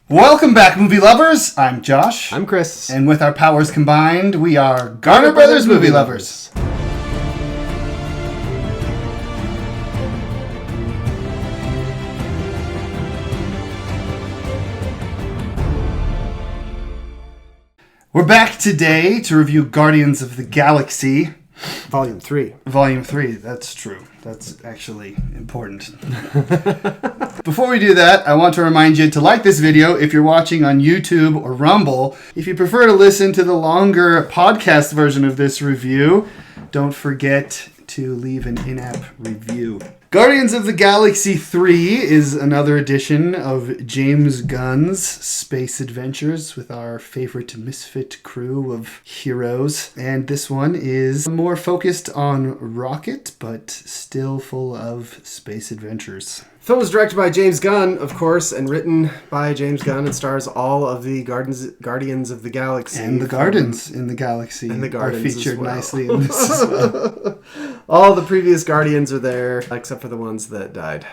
Welcome back, movie lovers. I'm Josh. I'm Chris. And with our powers combined, we are Garner Brothers Movie Lovers. We're back today to review Guardians of the Galaxy. Volume 3. Volume 3, that's true. That's actually important. Before we do that, I want to remind you to like this video if you're watching on YouTube or Rumble. If you prefer to listen to the longer podcast version of this review, don't forget to leave an in-app review. Guardians of the Galaxy 3 is another edition of James Gunn's space adventures with our favorite misfit crew of heroes. And this one is more focused on Rocket, but still full of space adventures. The film was directed by James Gunn, of course, and written by James Gunn and stars all of the Guardians of the Galaxy. And the Gardens in the Galaxy are featured nicely in this as well. All the previous Guardians are there, except for the ones that died.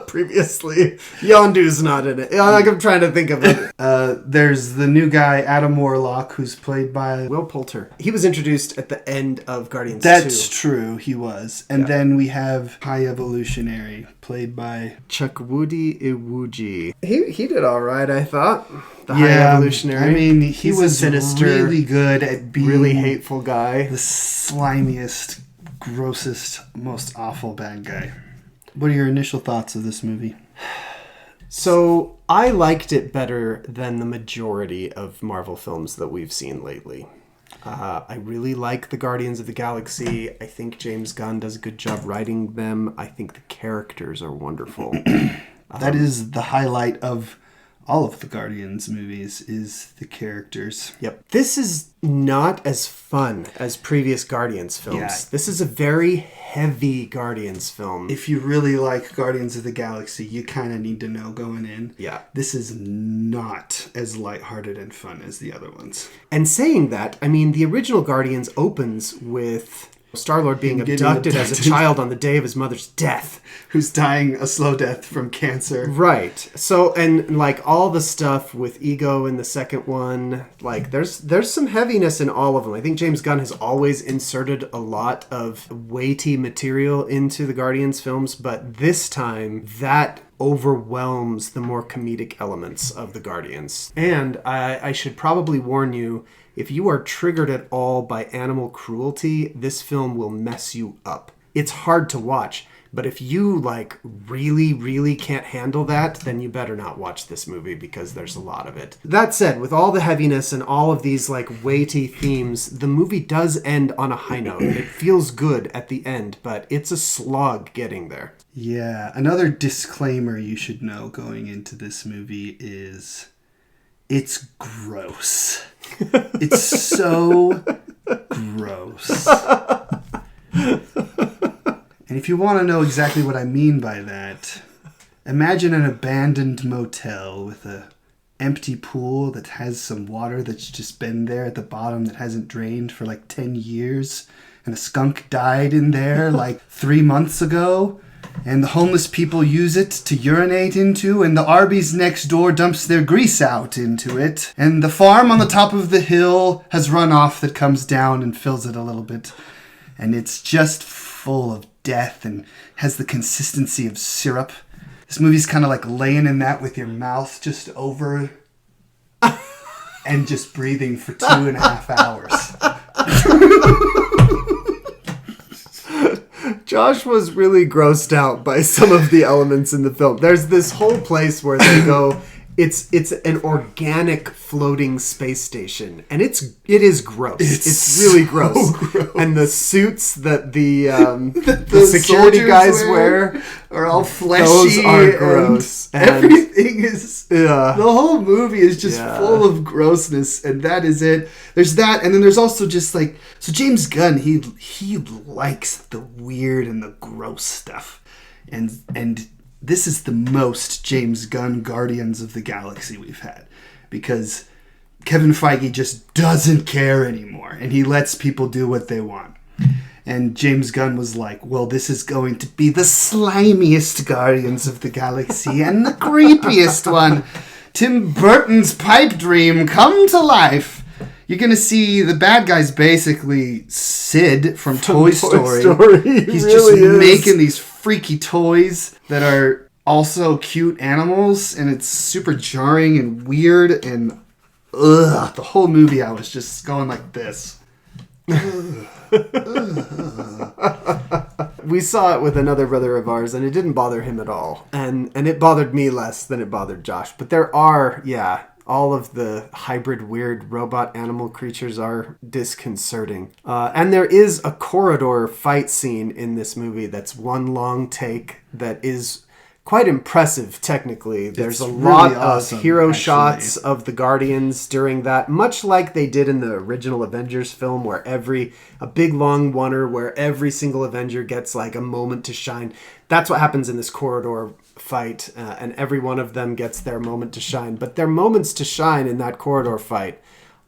Previously. Yondu's not in it. Like, I'm trying to think of it. There's the new guy, Adam Warlock, who's played by Will Poulter. He was introduced at the end of Guardians 2. That's true, he was. And then we have High Evolutionary, played by Chukwudi Iwuji. He did all right, I thought. The High Evolutionary. I mean, he was sinister, really good at being really hateful guy. The slimiest, grossest, most awful bad guy. What are your initial thoughts of this movie? So, I liked it better than the majority of Marvel films that we've seen lately. I really like the Guardians of the Galaxy. I think James Gunn does a good job writing them. I think the characters are wonderful. That is the highlight of all of the Guardians movies, is the characters. Yep. This is not as fun as previous Guardians films. Yeah. This is a very heavy Guardians film. If you really like Guardians of the Galaxy, you kind of need to know going in. Yeah. This is not as lighthearted and fun as the other ones. And saying that, I mean, the original Guardians opens with Star-Lord being abducted as a child on the day of his mother's death. Who's dying a slow death from cancer. Right. So, and like all the stuff with Ego in the second one, like there's some heaviness in all of them. I think James Gunn has always inserted a lot of weighty material into the Guardians films, but this time that overwhelms the more comedic elements of the Guardians. And I should probably warn you, if you are triggered at all by animal cruelty, this film will mess you up. It's hard to watch, but if you like really, really can't handle that, then you better not watch this movie because there's a lot of it. That said, with all the heaviness and all of these like weighty themes, the movie does end on a high note. It feels good at the end, but it's a slog getting there. Yeah, another disclaimer you should know going into this movie is it's gross. It's so gross. And if you want to know exactly what I mean by that, imagine an abandoned motel with an empty pool that has some water that's just been there at the bottom that hasn't drained for like 10 years. And a skunk died in there like 3 months ago. And the homeless people use it to urinate into, and the Arby's next door dumps their grease out into it. And the farm on the top of the hill has runoff that comes down and fills it a little bit. And it's just full of death and has the consistency of syrup. This movie's kind of like laying in that with your mouth just over and just breathing for 2.5 hours. Josh was really grossed out by some of the elements in the film. There's this whole place where they go, it's an organic floating space station, and it is gross. It's really gross. And the suits that the security guys wear are all fleshy. Those are gross. And everything is... The whole movie is just full of grossness, and that is it. There's that, and then there's also just like... So James Gunn, he likes the weird and the gross stuff. And this is the most James Gunn Guardians of the Galaxy we've had. Because Kevin Feige just doesn't care anymore. And he lets people do what they want. And James Gunn was like, well, this is going to be the slimiest Guardians of the Galaxy and the creepiest one. Tim Burton's pipe dream come to life. You're going to see the bad guys basically Sid from Toy Story. He's really just making these freaky toys that are also cute animals, and it's super jarring and weird, and the whole movie I was just going like this. We saw it with another brother of ours, and it didn't bother him at all. And it bothered me less than it bothered Josh. But there are, all of the hybrid weird robot animal creatures are disconcerting. And there is a corridor fight scene in this movie that's one long take that is quite impressive technically. There's a lot really awesome, of hero shots of the Guardians during that, much like they did in the original Avengers film, where a big long oneer where every single Avenger gets like a moment to shine. That's what happens in this corridor fight, and every one of them gets their moment to shine. But their moments to shine in that corridor fight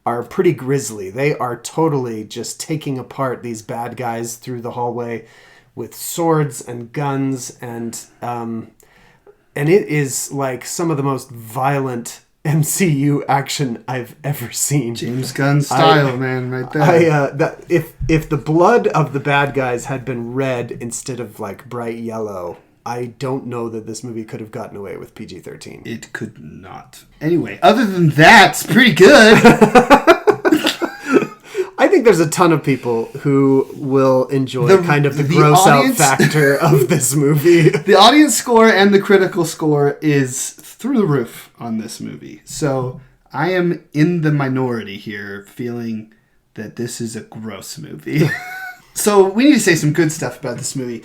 are pretty grisly. They are totally just taking apart these bad guys through the hallway with swords and guns, and it is like some of the most violent MCU action I've ever seen. James Gunn style, man, right there. If the blood of the bad guys had been red instead of like bright yellow, I don't know that this movie could have gotten away with PG-13. It could not. Anyway, other than that, it's pretty good. I think there's a ton of people who will enjoy the gross out factor of this movie. The audience score and the critical score is through the roof on this movie. So I am in the minority here, feeling that this is a gross movie. So we need to say some good stuff about this movie.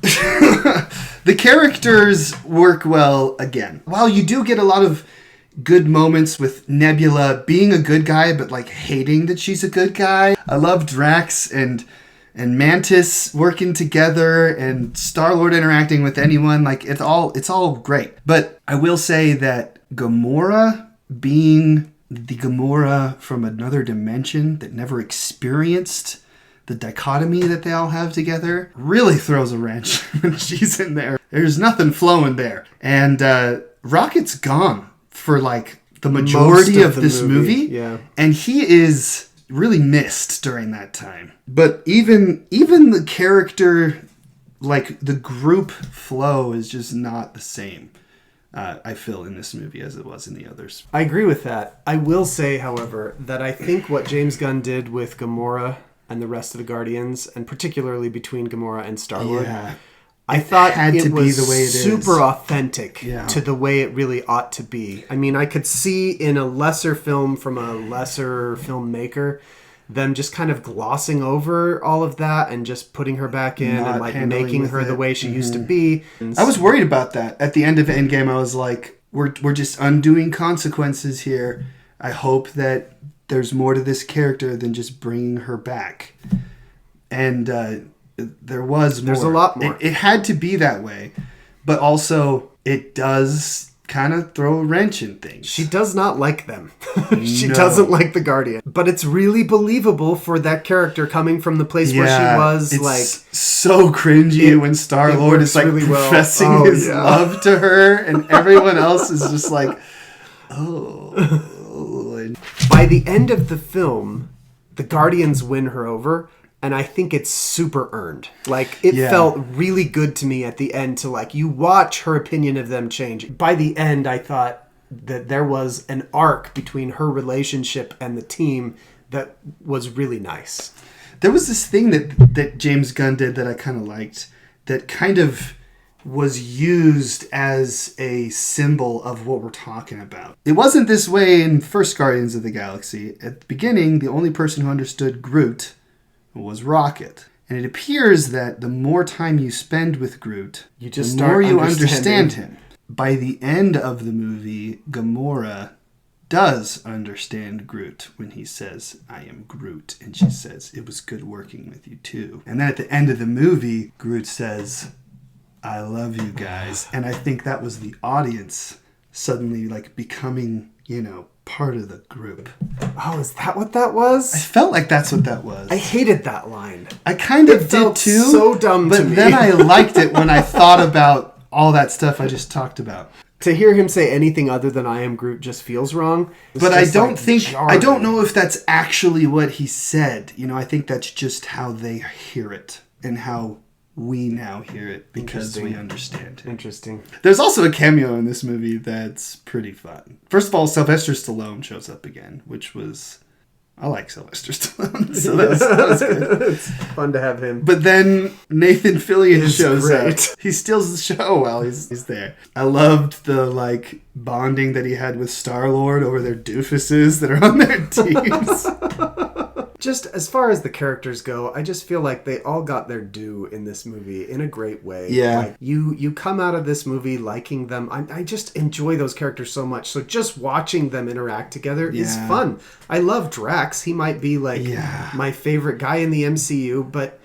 The characters work well again. While you do get a lot of good moments with Nebula being a good guy, but like hating that she's a good guy. I love Drax and Mantis working together and Star-Lord interacting with anyone. Like it's all great. But I will say that Gamora being the Gamora from another dimension that never experienced the dichotomy that they all have together really throws a wrench when she's in there. There's nothing flowing there. And Rocket's gone for like the majority of this movie. Yeah. And he is really missed during that time. But even the character, like the group flow is just not the same, I feel, in this movie as it was in the others. I agree with that. I will say, however, that I think what James Gunn did with Gamora and the rest of the Guardians, and particularly between Gamora and Star-Lord, I thought it was the way it super authentic to the way it really ought to be. I mean, I could see in a lesser film from a lesser filmmaker them just kind of glossing over all of that and just putting her back in and like making her the way she used to be. I was worried about that. At the end of Endgame, I was like, we're just undoing consequences here. I hope that there's more to this character than just bringing her back. And there was more. There's a lot more. It had to be that way, but also it does kind of throw a wrench in things. She does not like them. She doesn't like the Guardian. But it's really believable for that character coming from the place where she was. It's like so cringy when Star-Lord is like really professing his love to her, and everyone else is just like, oh. By the end of the film, the Guardians win her over. And I think it's super earned. Like, it felt really good to me at the end to, like, you watch her opinion of them change. By the end, I thought that there was an arc between her relationship and the team that was really nice. There was this thing that James Gunn did that I kind of liked, that kind of was used as a symbol of what we're talking about. It wasn't this way in first Guardians of the Galaxy. At the beginning, the only person who understood Groot was Rocket. And it appears that the more time you spend with Groot, the more you understand him. By the end of the movie, Gamora does understand Groot when he says, I am Groot. And she says, it was good working with you too. And then at the end of the movie, Groot says, I love you guys. And I think that was the audience suddenly like becoming, part of the group. Oh, is that what that was? I felt like that's what that was. I hated that line. I kind of did felt too. So dumb but to me. then I liked it when I thought about all that stuff I just talked about. To hear him say anything other than "I am Groot" just feels wrong. But I don't think jarring. I don't know if that's actually what he said. You know, I think that's just how they hear it and how we now hear it because we understand. Interesting. There's also a cameo in this movie that's pretty fun. First of all, Sylvester Stallone shows up again, which was... I like Sylvester Stallone, so that was good. It's fun to have him. But then Nathan Fillion shows great. up. He steals the show while he's there. I loved the bonding that he had with Star-Lord over their doofuses that are on their teams. Just as far as the characters go, I just feel like they all got their due in this movie in a great way. Yeah. Like you come out of this movie liking them. I just enjoy those characters so much. So just watching them interact together is fun. I love Drax. He might be my favorite guy in the MCU, but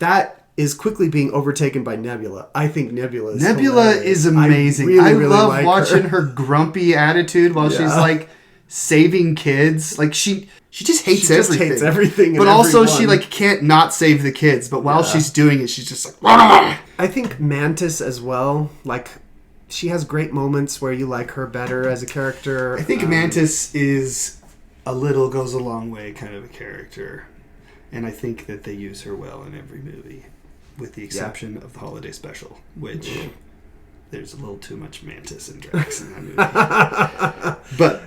that is quickly being overtaken by Nebula. I think Nebula is amazing. I really love like watching her grumpy attitude while she's saving kids. She just hates everything. Just hates everything. But also she can't not save the kids. But while she's doing it, she's just like... Rah! I think Mantis as well. She has great moments where you like her better as a character. I think Mantis is a little goes a long way kind of a character. And I think that they use her well in every movie. With the exception of the holiday special. Which there's a little too much Mantis and Drax in that movie. But...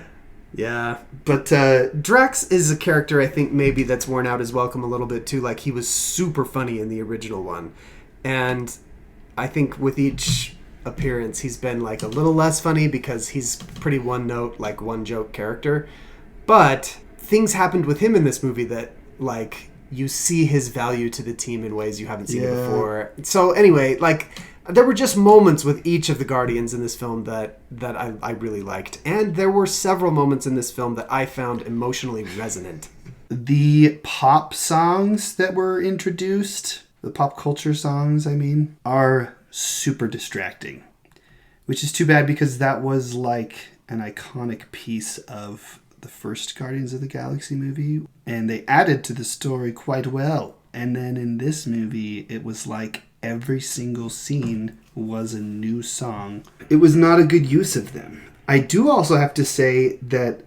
Yeah. But Drax is a character I think maybe that's worn out his welcome a little bit too. He was super funny in the original one. And I think with each appearance he's been a little less funny because he's pretty one note, one joke character. But things happened with him in this movie that you see his value to the team in ways you haven't seen it before. So anyway, there were just moments with each of the Guardians in this film that I really liked. And there were several moments in this film that I found emotionally resonant. The pop songs that were introduced, the pop culture songs, are super distracting. Which is too bad because that was an iconic piece of the first Guardians of the Galaxy movie. And they added to the story quite well. And then in this movie, it was every single scene was a new song. It was not a good use of them. I do also have to say that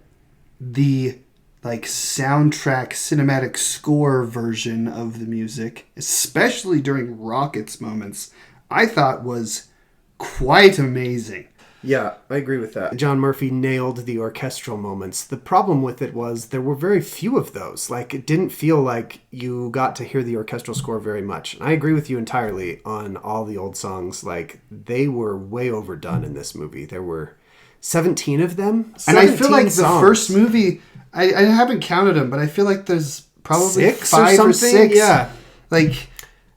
the soundtrack cinematic score version of the music, especially during Rocket's moments, I thought was quite amazing. Yeah, I agree with that. John Murphy nailed the orchestral moments. The problem with it was there were very few of those. It didn't feel like you got to hear the orchestral score very much. And I agree with you entirely on all the old songs. They were way overdone in this movie. There were 17 of them. And I feel like songs. the first movie, I haven't counted them, but I feel like there's probably 6 5 or or something. 6. Yeah.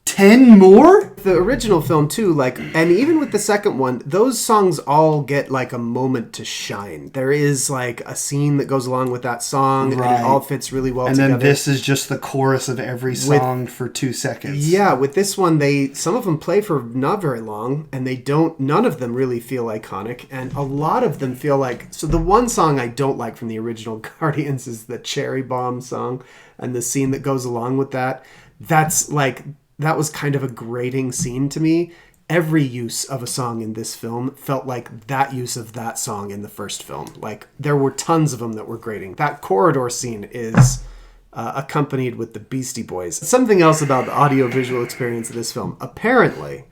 10 more? The original film too, and even with the second one, those songs all get a moment to shine. There is a scene that goes along with that song, and it all fits really well together. And then this is just the chorus of every song for 2 seconds. Yeah, with this one, some of them play for not very long, and none of them really feel iconic, and a lot of them feel so the one song I don't like from the original Guardians is the Cherry Bomb song, and the scene that goes along with that. That was kind of a grating scene to me. Every use of a song in this film felt like that use of that song in the first film. There were tons of them that were grating. That corridor scene is accompanied with the Beastie Boys. Something else about the audiovisual experience of this film. Apparently,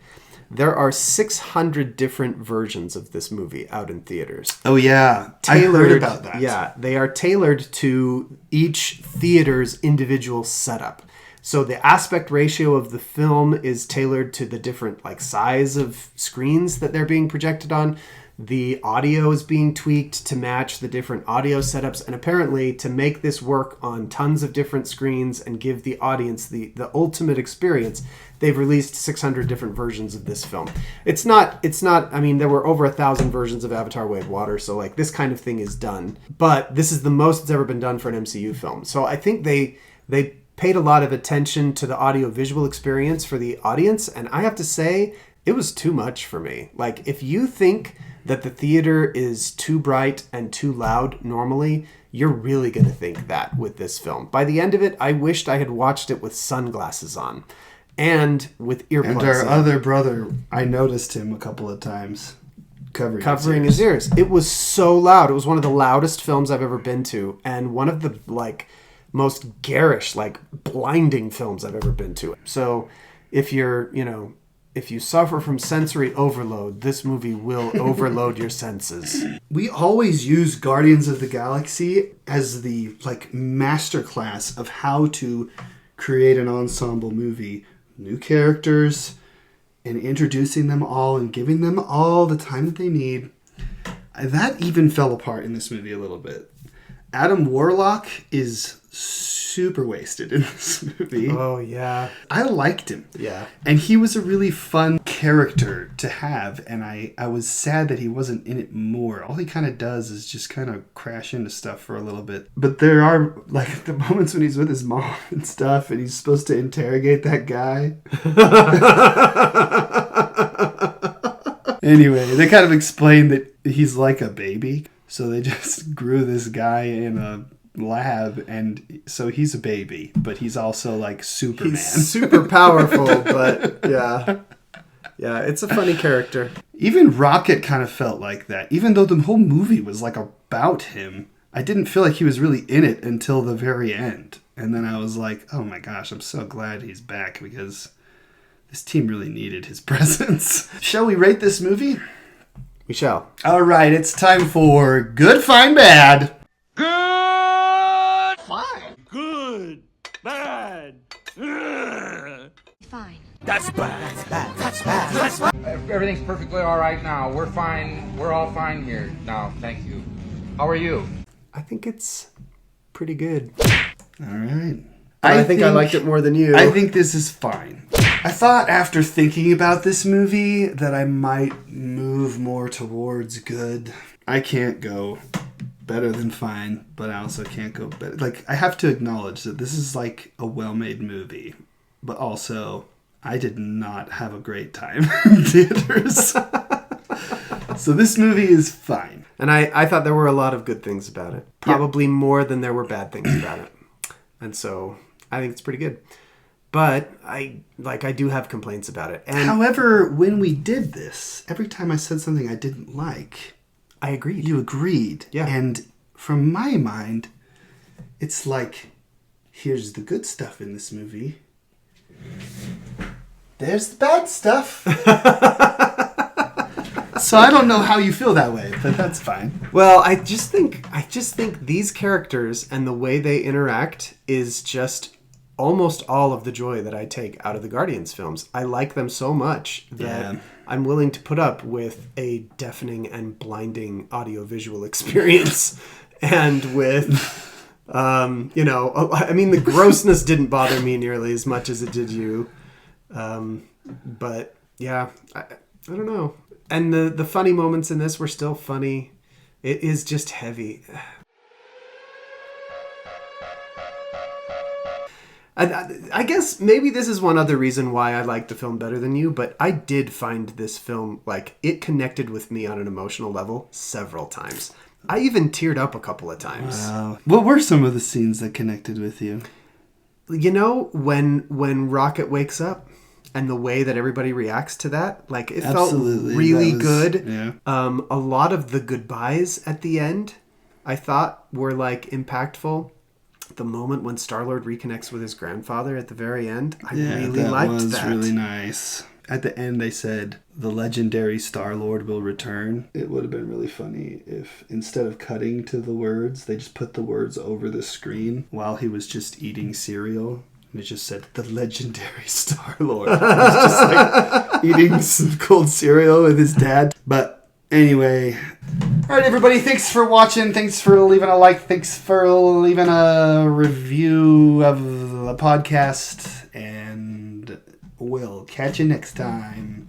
there are 600 different versions of this movie out in theaters. Oh, yeah. I heard about that. Yeah, they are tailored to each theater's individual setup. So the aspect ratio of the film is tailored to the different size of screens that they're being projected on. The audio is being tweaked to match the different audio setups. And apparently to make this work on tons of different screens and give the audience the ultimate experience, they've released 600 different versions of this film. It's not, there were over 1,000 versions of Avatar: Way of Water. So this kind of thing is done. But this is the most that's ever been done for an MCU film. So I think they paid a lot of attention to the audio-visual experience for the audience, and I have to say, it was too much for me. If you think that the theater is too bright and too loud normally, you're really going to think that with this film. By the end of it, I wished I had watched it with sunglasses on and with earplugs And our in. other brother, I noticed him a couple of times covering His ears. It was so loud. It was one of the loudest films I've ever been to, and one of the most garish, blinding films I've ever been to. So if if you suffer from sensory overload, this movie will overload your senses. We always use Guardians of the Galaxy as the masterclass of how to create an ensemble movie. New characters, and introducing them all and giving them all the time that they need. That even fell apart in this movie a little bit. Adam Warlock is super wasted in this movie. Oh, yeah. I liked him. Yeah. And he was a really fun character to have, and I was sad that he wasn't in it more. All he kind of does is just kind of crash into stuff for a little bit. But there are, the moments when he's with his mom and stuff, and he's supposed to interrogate that guy. Anyway, they kind of explain that he's like a baby. So they just grew this guy in a lab, and so he's a baby, but he's also Superman. He's super powerful, but yeah. Yeah, it's a funny character. Even Rocket kind of felt like that. Even though the whole movie was about him, I didn't feel like he was really in it until the very end. And then I was like, oh my gosh, I'm so glad he's back because this team really needed his presence. Shall we rate this movie? We shall. All right, it's time for Good, Fine, Bad. Good, fine. Good, bad. Fine. That's bad. That's bad. That's bad. That's bad. Everything's perfectly all right now. We're fine. We're all fine here now. Thank you. How are you? I think it's pretty good. All right. I think I liked it more than you. I think this is fine. I thought after thinking about this movie that I might move more towards good. I can't go better than fine, but I also can't go better. I have to acknowledge that this is a well-made movie, but also I did not have a great time in theaters. So this movie is fine. And I thought there were a lot of good things about it. Probably more than there were bad things about it. And so I think it's pretty good. But I do have complaints about it. And however, when we did this, every time I said something I didn't like, I agreed. you agreed. Yeah. And from my mind, it's here's the good stuff in this movie. There's the bad stuff. So I don't know how you feel that way, but that's fine. Well, I just think these characters and the way they interact is just almost all of the joy that I take out of the Guardians films. I like them so much that I'm willing to put up with a deafening and blinding audiovisual experience. And with, the grossness didn't bother me nearly as much as it did you. But yeah, I don't know. And the funny moments in this were still funny. It is just heavy. I guess maybe this is one other reason why I like the film better than you, but I did find this film, it connected with me on an emotional level several times. I even teared up a couple of times. Wow. What were some of the scenes that connected with you? When Rocket wakes up and the way that everybody reacts to that, it Absolutely. felt really That was- good. Yeah. A lot of the goodbyes at the end, I thought were impactful. The moment when Star-Lord reconnects with his grandfather at the very end, I really liked that. That was really nice. At the end, they said, the legendary Star-Lord will return. It would have been really funny if, instead of cutting to the words, they just put the words over the screen while he was just eating cereal. And it just said, the legendary Star-Lord. He was just eating some cold cereal with his dad. But anyway... All right, everybody, thanks for watching. Thanks for leaving a like. Thanks for leaving a review of the podcast. And we'll catch you next time.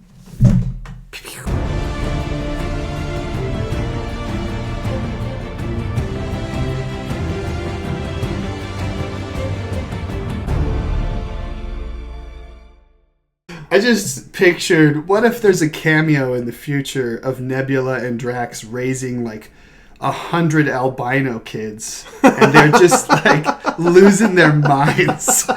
I just pictured, what if there's a cameo in the future of Nebula and Drax raising like 100 albino kids, and they're just like losing their minds.